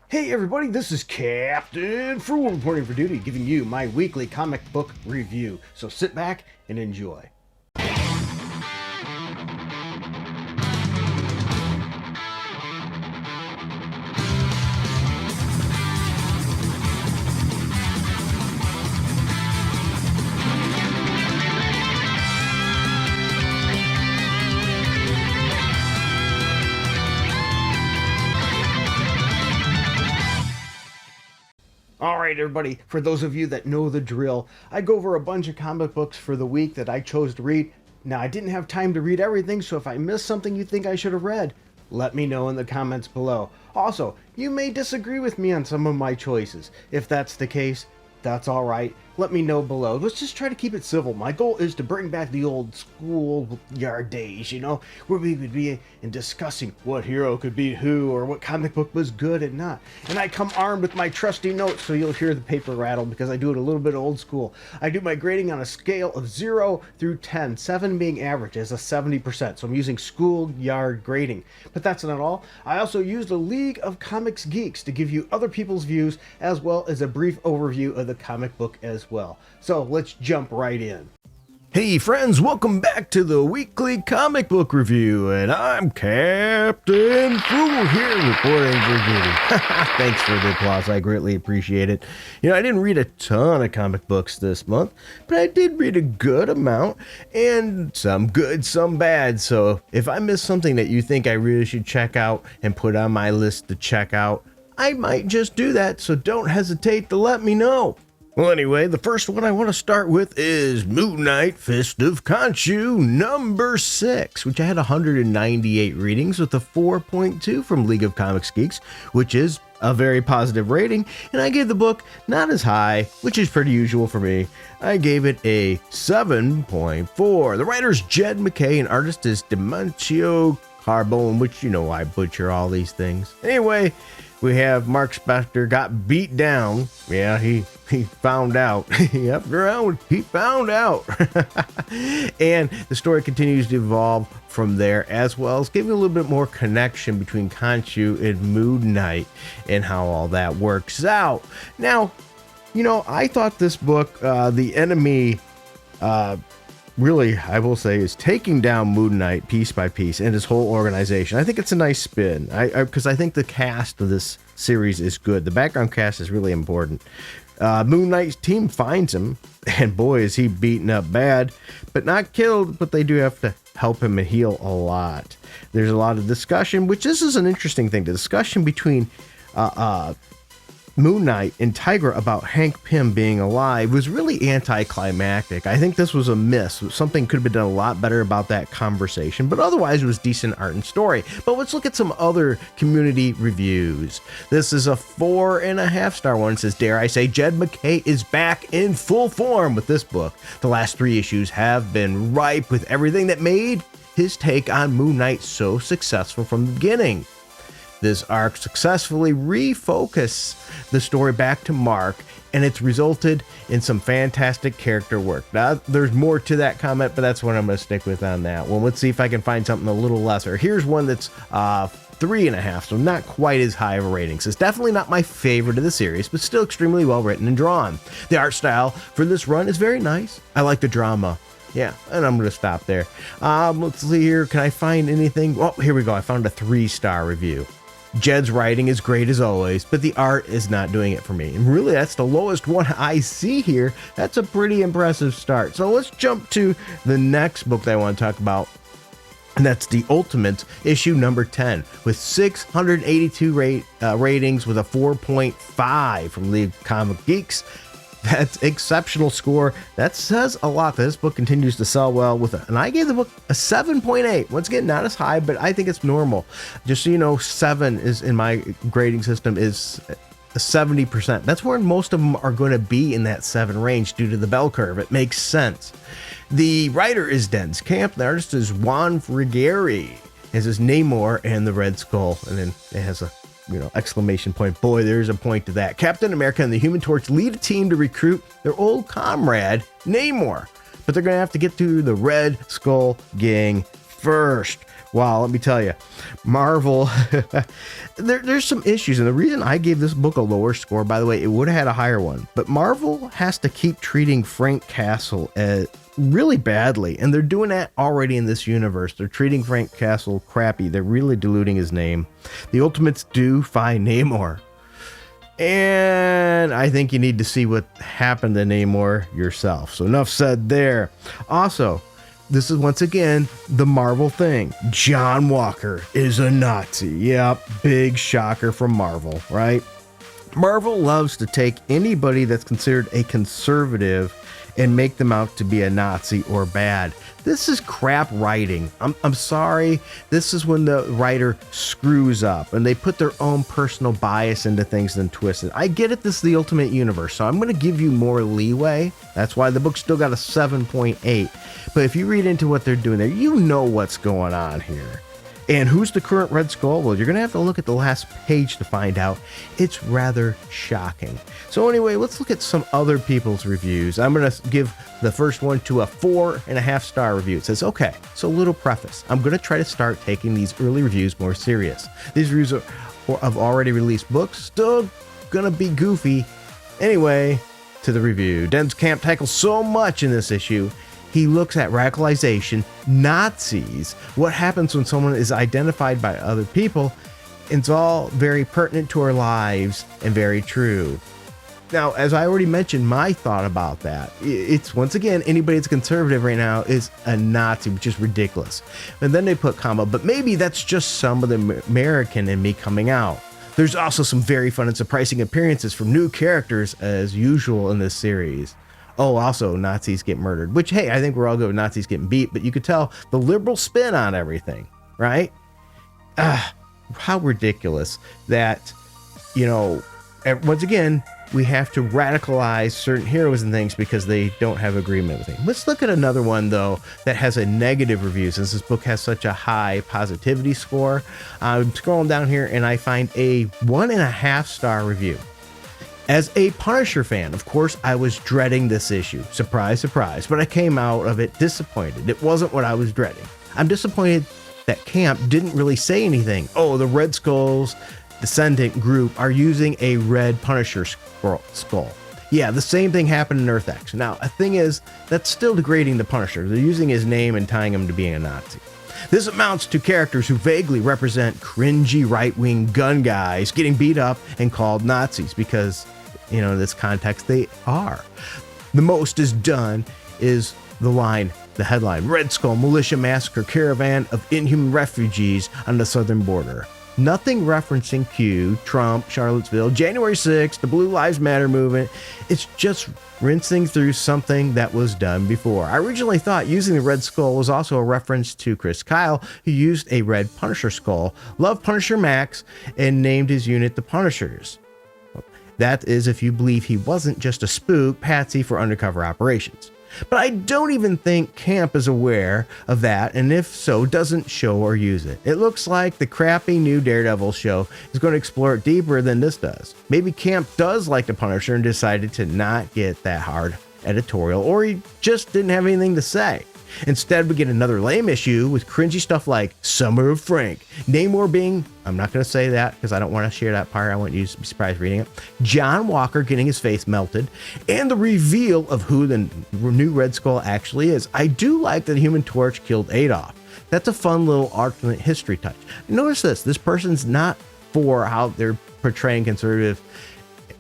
Hey everybody, this is Captain Frugal reporting for duty, giving you my weekly comic book review. So sit back and enjoy. Alright everybody, for those of you that know the drill, I go over a bunch of comic books for the week that I chose to read. Now I didn't have time to read everything, so if I missed something you think I should have read, let me know in the comments below. Also, you may disagree with me on some of my choices. If that's the case, that's alright. Let me know below. Let's just try to keep it civil. My goal is to bring back the old schoolyard days, where we would be in discussing what hero could beat who or what comic book was good and not. And I come armed with my trusty notes, so you'll hear the paper rattle because I do it a little bit old school. I do my grading on a scale of 0 through 10, 7 being average as a 70%. So I'm using schoolyard grading. But that's not all. I also use the League of Comics Geeks to give you other people's views as well as a brief overview of the comic book as well. So let's jump right in. Hey friends, welcome back to the weekly comic book review, and I'm Captain Frugal here reporting for duty. Thanks for the applause, I greatly appreciate it. I didn't read a ton of comic books this month, but I did read a good amount, and some good, some bad, so if I missed something that you think I really should check out and put on my list to check out, I might just do that, so don't hesitate to let me know. Well, anyway, the first one I want to start with is Moon Knight Fist of Khonshu number 6, which I had 198 readings with a 4.2 from League of Comics Geeks, which is a very positive rating, and I gave the book not as high, which is pretty usual for me. I gave it a 7.4. The writer's Jed MacKay and artist is Dimencio Carbone, which I butcher all these things. Anyway, we have Mark Spector got beat down. Yeah, he found out. Yep, he found out. And the story continues to evolve from there, as well as giving a little bit more connection between Khonshu and Moon Knight and how all that works out. Now, I thought this book, the enemy, really, I will say, is taking down Moon Knight piece by piece and his whole organization. I think it's a nice spin, because I think the cast of this series is good. The background cast is really important. Moon Knight's team finds him, and boy, is he beaten up bad, but not killed, but they do have to help him and heal a lot. There's a lot of discussion, which this is an interesting thing, the discussion between Moon Knight and Tigra about Hank Pym being alive was really anticlimactic. I think this was a miss. Something could have been done a lot better about that conversation, but otherwise it was decent art and story. But let's look at some other community reviews. This is a 4.5 star one. It says, dare I say, Jed MacKay is back in full form with this book. The last 3 issues have been ripe with everything that made his take on Moon Knight so successful from the beginning. This arc successfully refocused the story back to Mark, and it's resulted in some fantastic character work. Now, there's more to that comment, but that's what I'm going to stick with on that one. Let's see if I can find something a little lesser. Here's one that's 3.5, so not quite as high of a rating. So it's definitely not my favorite of the series, but still extremely well written and drawn. The art style for this run is very nice. I like the drama. Yeah, and I'm going to stop there. Let's see here. Can I find anything? Oh, here we go. I found a 3-star review. Jed's writing is great as always, but the art is not doing it for me. And really, that's the lowest one I see here. That's a pretty impressive start. So let's jump to the next book that I want to talk about. And that's The Ultimate, issue number 10, with 682 ratings with a 4.5 from League of Comics Geeks. That's exceptional score. That says a lot. This book continues to sell well and I gave the book a 7.8. Once again, not as high, but I think it's normal. Just so you know, 7 is in my grading system is 70%. That's where most of them are going to be, in that 7 range due to the bell curve. It makes sense. The writer is Denz Camp. The artist is Juan Frigeri. This is Namor and the Red Skull, and then it has a exclamation point. Boy, there's a point to that. Captain America and the Human Torch lead a team to recruit their old comrade, Namor. But they're going to have to get through the Red Skull gang first. Wow, let me tell you, Marvel, there's some issues. And the reason I gave this book a lower score, by the way, it would have had a higher one. But Marvel has to keep treating Frank Castle really badly. And they're doing that already in this universe. They're treating Frank Castle crappy. They're really diluting his name. The Ultimates do find Namor. And I think you need to see what happened to Namor yourself. So enough said there. Also, this is once again the Marvel thing. John Walker is a Nazi. Yep, big shocker from Marvel, right? Marvel loves to take anybody that's considered a conservative and make them out to be a Nazi or bad. This is crap writing. I'm sorry. This is when the writer screws up and they put their own personal bias into things and twist it. I get it. This is the Ultimate Universe, so I'm going to give you more leeway. That's why the book still got a 7.8. But if you read into what they're doing there, you know what's going on here. And who's the current Red Skull? Well, you're going to have to look at the last page to find out. It's rather shocking. So anyway, let's look at some other people's reviews. I'm going to give the first one to a 4.5-star review. It says, okay, so little preface. I'm going to try to start taking these early reviews more serious. These reviews are of already released books, still going to be goofy. Anyway, to the review. Den's Camp tackles so much in this issue. He looks at radicalization, Nazis, what happens when someone is identified by other people. It's all very pertinent to our lives and very true. Now, as I already mentioned, my thought about that, it's once again, anybody that's conservative right now is a Nazi, which is ridiculous. And then they put comma, but maybe that's just some of the American in me coming out. There's also some very fun and surprising appearances from new characters as usual in this series. Oh, also, Nazis get murdered, which, hey, I think we're all good with Nazis getting beat, but you could tell the liberal spin on everything, right? How ridiculous that, once again, we have to radicalize certain heroes and things because they don't have agreement with things. Let's look at another one, though, that has a negative review since this book has such a high positivity score. I'm scrolling down here and I find a 1.5-star review. As a Punisher fan, of course, I was dreading this issue. Surprise, surprise. But I came out of it disappointed. It wasn't what I was dreading. I'm disappointed that Camp didn't really say anything. Oh, the Red Skull's descendant group are using a red Punisher skull. Yeah, the same thing happened in Earth X. Now, a thing is, that's still degrading the Punisher. They're using his name and tying him to being a Nazi. This amounts to characters who vaguely represent cringy right-wing gun guys getting beat up and called Nazis because, in this context, they are. The most is done is the headline, Red Skull Militia Massacre Caravan of Inhuman Refugees on the southern border. Nothing referencing Q, Trump, Charlottesville, January 6th, the Blue Lives Matter movement. It's just rinsing through something that was done before. I originally thought using the Red Skull was also a reference to Chris Kyle, who used a red Punisher skull, loved Punisher Max, and named his unit the Punishers. That is if you believe he wasn't just a spook patsy for undercover operations. But I don't even think Camp is aware of that, and if so, doesn't show or use it. It looks like the crappy new Daredevil show is going to explore it deeper than this does. Maybe Camp does like the Punisher and decided to not get that hard editorial, or he just didn't have anything to say. Instead, we get another lame issue with cringy stuff like Summer of Frank, Namor being, I'm not going to say that because I don't want to share that part, I want you to be surprised reading it, John Walker getting his face melted, and the reveal of who the new Red Skull actually is. I do like that Human Torch killed Adolf. That's a fun little alternate history touch. Notice this person's not for how they're portraying conservative,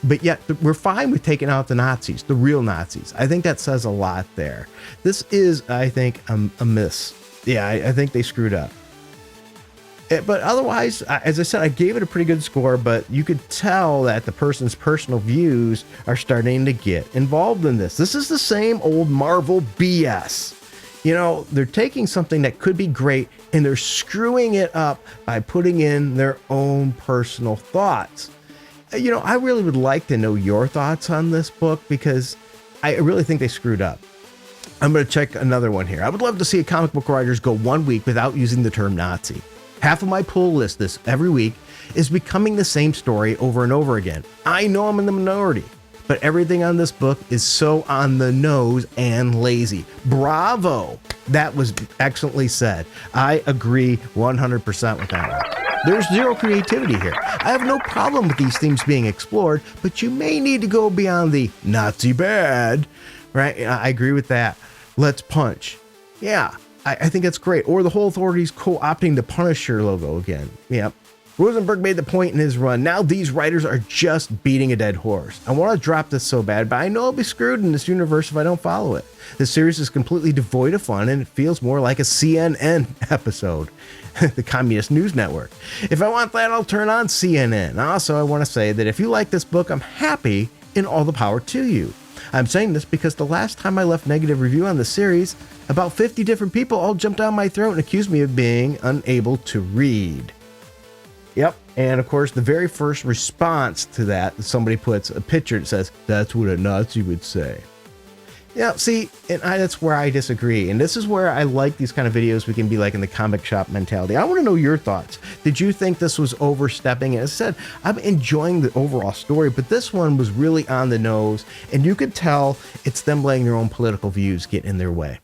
but yet we're fine with taking out the Nazis, the real Nazis. I think that says a lot there. This is, I think, a miss. Yeah, I think they screwed up. But otherwise, as I said, I gave it a pretty good score, but you could tell that the person's personal views are starting to get involved in this. This is the same old Marvel BS. They're taking something that could be great and they're screwing it up by putting in their own personal thoughts. I really would like to know your thoughts on this book because I really think they screwed up. I'm going to check another one here. I would love to see comic book writers go 1 week without using the term Nazi. Half of my pull list this every week is becoming the same story over and over again. I know I'm in the minority, but everything on this book is so on the nose and lazy. Bravo! That was excellently said. I agree 100% with that one. There's zero creativity here. I have no problem with these themes being explored, but you may need to go beyond the Nazi bad, right? I agree with that. Let's punch. Yeah, I think that's great. Or the whole authorities co-opting the Punisher logo again. Yep. Rosenberg made the point in his run. Now these writers are just beating a dead horse. I want to drop this so bad, but I know I'll be screwed in this universe if I don't follow it. This series is completely devoid of fun, and it feels more like a CNN episode, the Communist News Network. If I want that, I'll turn on CNN. Also, I want to say that if you like this book, I'm happy, and all the power to you. I'm saying this because the last time I left negative review on the series, about 50 different people all jumped down my throat and accused me of being unable to read. Yep, and of course, the very first response to that, somebody puts a picture that says, "That's what a Nazi would say." Yeah, see, and that's where I disagree. And this is where I like these kind of videos. We can be like in the comic shop mentality. I want to know your thoughts. Did you think this was overstepping? As I said, I'm enjoying the overall story, but this one was really on the nose, and you could tell it's them letting their own political views get in their way.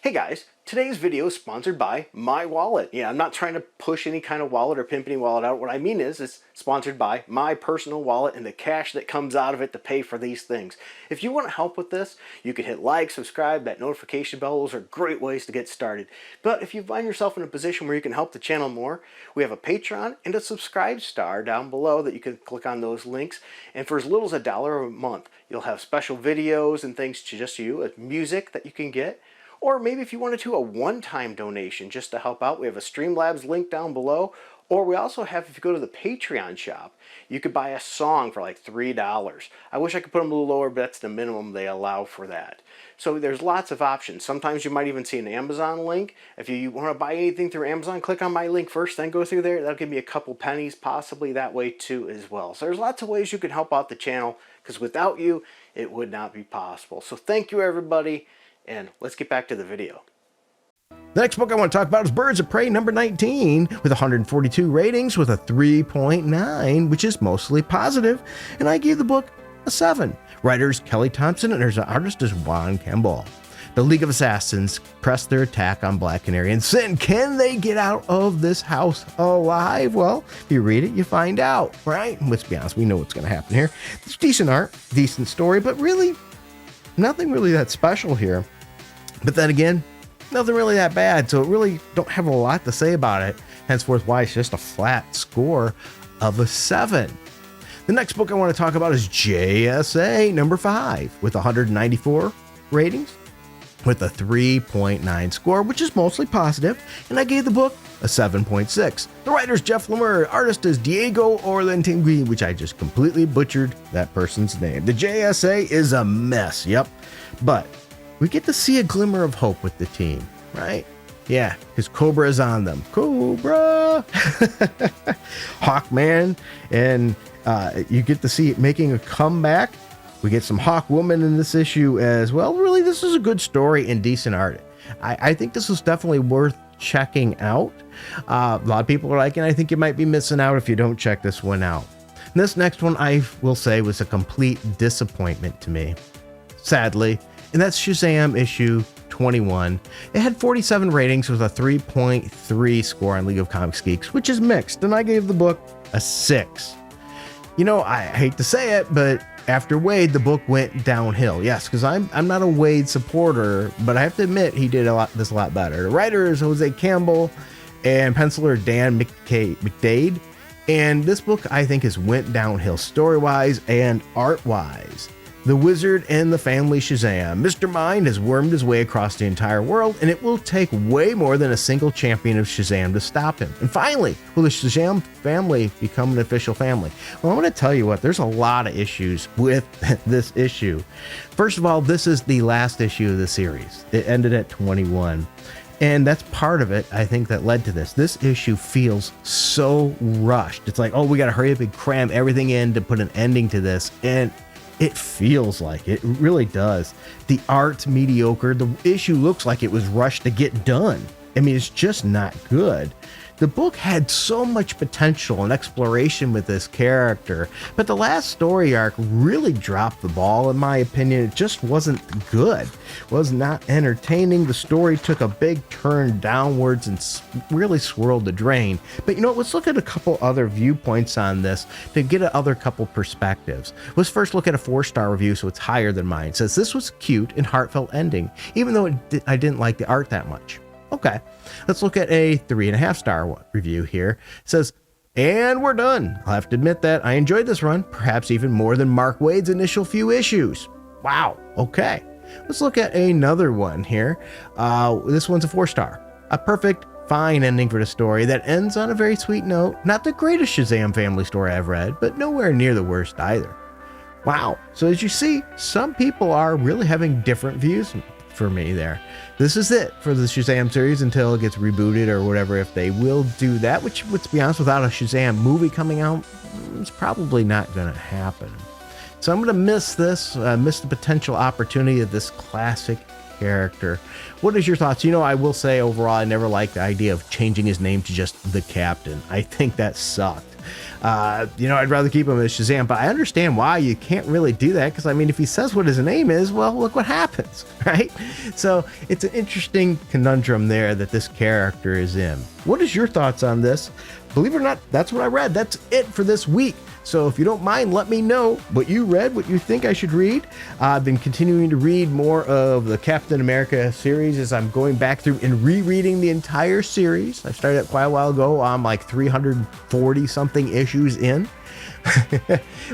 Hey guys, today's video is sponsored by My Wallet. Yeah, I'm not trying to push any kind of wallet or pimp any wallet out. What I mean is it's sponsored by my personal wallet and the cash that comes out of it to pay for these things. If you want to help with this, you can hit like, subscribe, that notification bell. Those are great ways to get started. But if you find yourself in a position where you can help the channel more, we have a Patreon and a subscribe star down below that you can click on those links. And for as little as $1 a month, you'll have special videos and things to just you, music that you can get. Or maybe if you wanted to, a one-time donation just to help out, we have a Streamlabs link down below. Or we also have, if you go to the Patreon shop, you could buy a song for like $3. I wish I could put them a little lower, but that's the minimum they allow for that. So there's lots of options. Sometimes you might even see an Amazon link. If you want to buy anything through Amazon, click on my link first, then go through there. That'll give me a couple pennies, possibly that way too as well. So there's lots of ways you can help out the channel, because without you, it would not be possible. So thank you, everybody. And let's get back to the video. The next book I want to talk about is Birds of Prey number 19 with 142 ratings with a 3.9, which is mostly positive, and I gave the book a 7. Writers Kelly Thompson and there's an artist is Juan Campbell. The League of Assassins press their attack on Black Canary and Sin. Can they get out of this house alive? Well, if you read it, you find out, right? Let's be honest, we know what's going to happen here. It's decent art, decent story, but really nothing really that special here. But then again, nothing really that bad, so it really don't have a lot to say about it. Henceforth, why it's just a flat score of a 7. The next book I want to talk about is JSA number 5 with 194 ratings with a 3.9 score, which is mostly positive, and I gave the book a 7.6. The writer's Jeff Lemire, artist is Diego Orlantingui, which I just completely butchered that person's name. The JSA is a mess, yep, but we get to see a glimmer of hope with the team, right? Yeah, because Cobra is on them. Cobra! Hawkman, and you get to see it making a comeback. We get some Hawkwoman in this issue as well. Really, this is a good story and decent art. I think this is definitely worth checking out. A lot of people are like, and I think you might be missing out if you don't check this one out. And this next one, I will say, was a complete disappointment to me, sadly. And that's Shazam issue 21. It had 47 ratings with a 3.3 score on League of Comics Geeks, which is mixed, and I gave the book a 6. You know, I hate to say it, but after Wade, the book went downhill. Yes, because I'm not a Wade supporter, but I have to admit he did a lot better. The writer is Jose Campbell and penciler Dan McDade. And this book, I think, has went downhill story-wise and art-wise. The Wizard and the Family Shazam. Mr. Mind has wormed his way across the entire world, and it will take way more than a single champion of Shazam to stop him. And finally, will the Shazam family become an official family? Well, I'm going to tell you what, there's a lot of issues with this issue. First of all, this is the last issue of the series. It ended at 21. And that's part of it, I think, that led to this. This issue feels so rushed. It's like, oh, we got to hurry up and cram everything in to put an ending to this. And it feels like it really does. The art's mediocre. The issue looks like it was rushed to get done. I mean, it's just not good. The book had so much potential and exploration with this character, but the last story arc really dropped the ball in my opinion. It just wasn't good. It was not entertaining. The story took a big turn downwards and really swirled the drain. But you know what, let's look at a couple other viewpoints on this to get other couple perspectives. Let's first look at a 4-star review, so it's higher than mine. It says this was cute and heartfelt ending, even though I didn't like the art that much. Okay, let's look at a 3.5-star review here. It says, and we're done. I'll have to admit that I enjoyed this run, perhaps even more than Mark Waid's initial few issues. Wow, okay. Let's look at another one here. This one's a 4-star. A perfect, fine ending for the story that ends on a very sweet note. Not the greatest Shazam family story I've read, but nowhere near the worst either. Wow, so as you see, some people are really having different views for me there. This is it for the Shazam series until it gets rebooted or whatever, if they will do that, which, let's be honest, without a Shazam movie coming out, it's probably not going to happen. So I'm going to miss this, miss the potential opportunity of this classic character. What is your thoughts? You know, I will say overall, I never liked the idea of changing his name to just the Captain. I think that sucked. You know, I'd rather keep him as Shazam, but I understand why you can't really do that, because I mean, if he says what his name is, well, look what happens, right? So it's an interesting conundrum there that this character is in. What is your thoughts on this? Believe it or not, that's what I read. That's it for this week. So if you don't mind, let me know what you read, what you think I should read. I've been continuing to read more of the Captain America series as I'm going back through and rereading the entire series. I started it quite a while ago. I'm like 340 something issues in.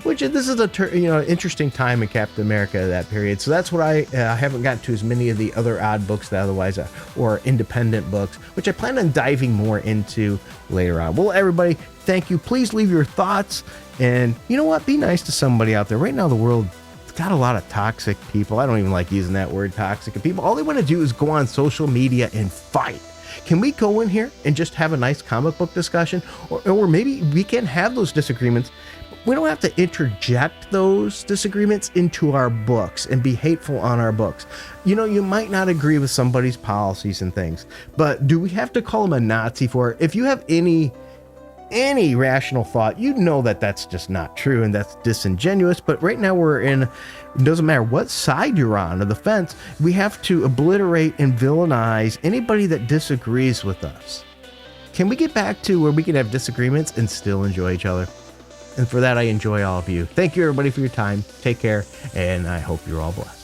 Which this is a interesting time in Captain America, that period. So that's what I haven't gotten to as many of the other odd books that otherwise or independent books, which I plan on diving more into later on. Well, everybody, thank you. Please leave your thoughts, and you know what? Be nice to somebody out there. Right now, the world got a lot of toxic people. I don't even like using that word, toxic people. All they want to do is go on social media and fight. Can we go in here and just have a nice comic book discussion? Or maybe we can have those disagreements. We don't have to interject those disagreements into our books and be hateful on our books. You know, you might not agree with somebody's policies and things, but do we have to call them a Nazi for it? If you have any rational thought, you know that that's just not true and that's disingenuous. But right now it doesn't matter what side you're on of the fence, we have to obliterate and villainize anybody that disagrees with us. Can we get back to where we can have disagreements and still enjoy each other? And for that, I enjoy all of you. Thank you, everybody, for your time. Take care, and I hope you're all blessed.